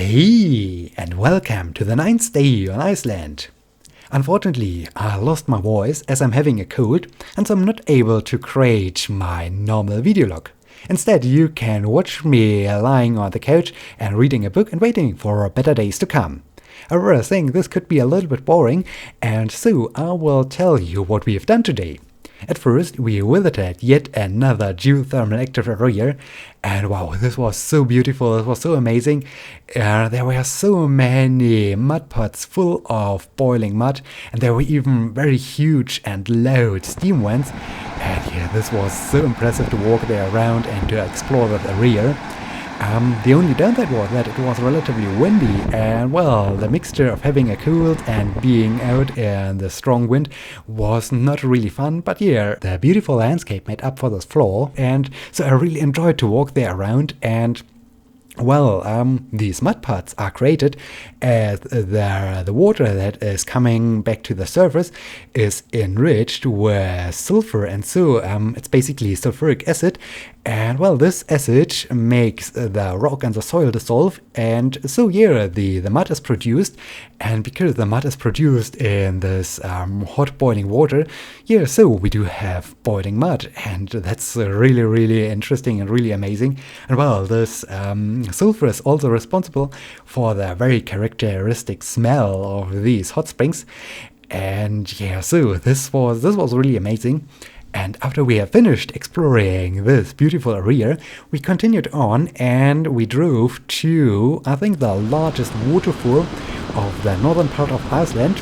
Hey, and welcome to the 9th day on Iceland. Unfortunately, I lost my voice as I'm having a cold and so I'm not able to create my normal video log. Instead, you can watch me lying on the couch and reading a book and waiting for better days to come. However, I think this could be a little bit boring, and so I will tell you what we have done today. At first, we visited yet another geothermal active area, and wow, this was so beautiful, it was so amazing. There were so many mud pots full of boiling mud, and there were even very huge and loud steam vents. And yeah, this was so impressive to walk there around and to explore that area. The only downside was that it was relatively windy, and well, the mixture of having a cold and being out in the strong wind was not really fun, but yeah, the beautiful landscape made up for this flaw, and so I really enjoyed to walk there around. And well, these mud pots are created as the water that is coming back to the surface is enriched with sulfur, and so it's basically sulfuric acid. And well, this acid makes the rock and the soil dissolve, and so yeah, the mud is produced. And because the mud is produced in this hot boiling water, yeah, so we do have boiling mud, and that's really interesting and really amazing. And well, this sulfur is also responsible for the very characteristic smell of these hot springs. And yeah, so this was really amazing. And after we have finished exploring this beautiful area, we continued on and we drove to, I think, the largest waterfall of the northern part of Iceland.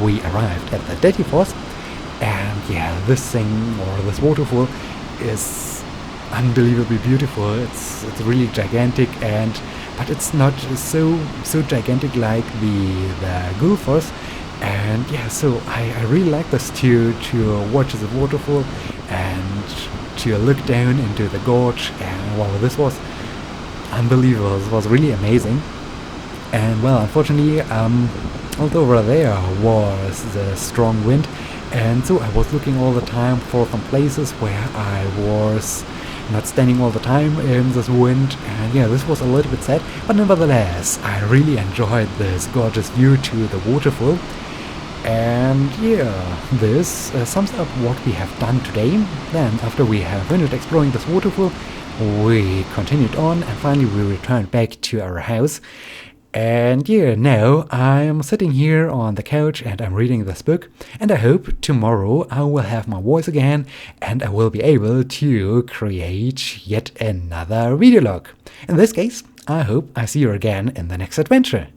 We arrived at the Dettifoss, and yeah, this waterfall is unbelievably beautiful. It's really gigantic, but it's not so gigantic like the Gullfoss. And yeah, so I really like this to watch the waterfall and to look down into the gorge. And wow, this was unbelievable. This was really amazing. And well, unfortunately, although over there was the strong wind, and so I was looking all the time for some places where I was not standing all the time in this wind. And yeah, this was a little bit sad, but nevertheless, I really enjoyed this gorgeous view to the waterfall. And yeah, this sums up what we have done today. Then, after we have finished exploring this waterfall, we continued on and finally we returned back to our house. And yeah, now I'm sitting here on the couch and I'm reading this book, and I hope tomorrow I will have my voice again and I will be able to create yet another video log. In this case, I hope I see you again in the next adventure.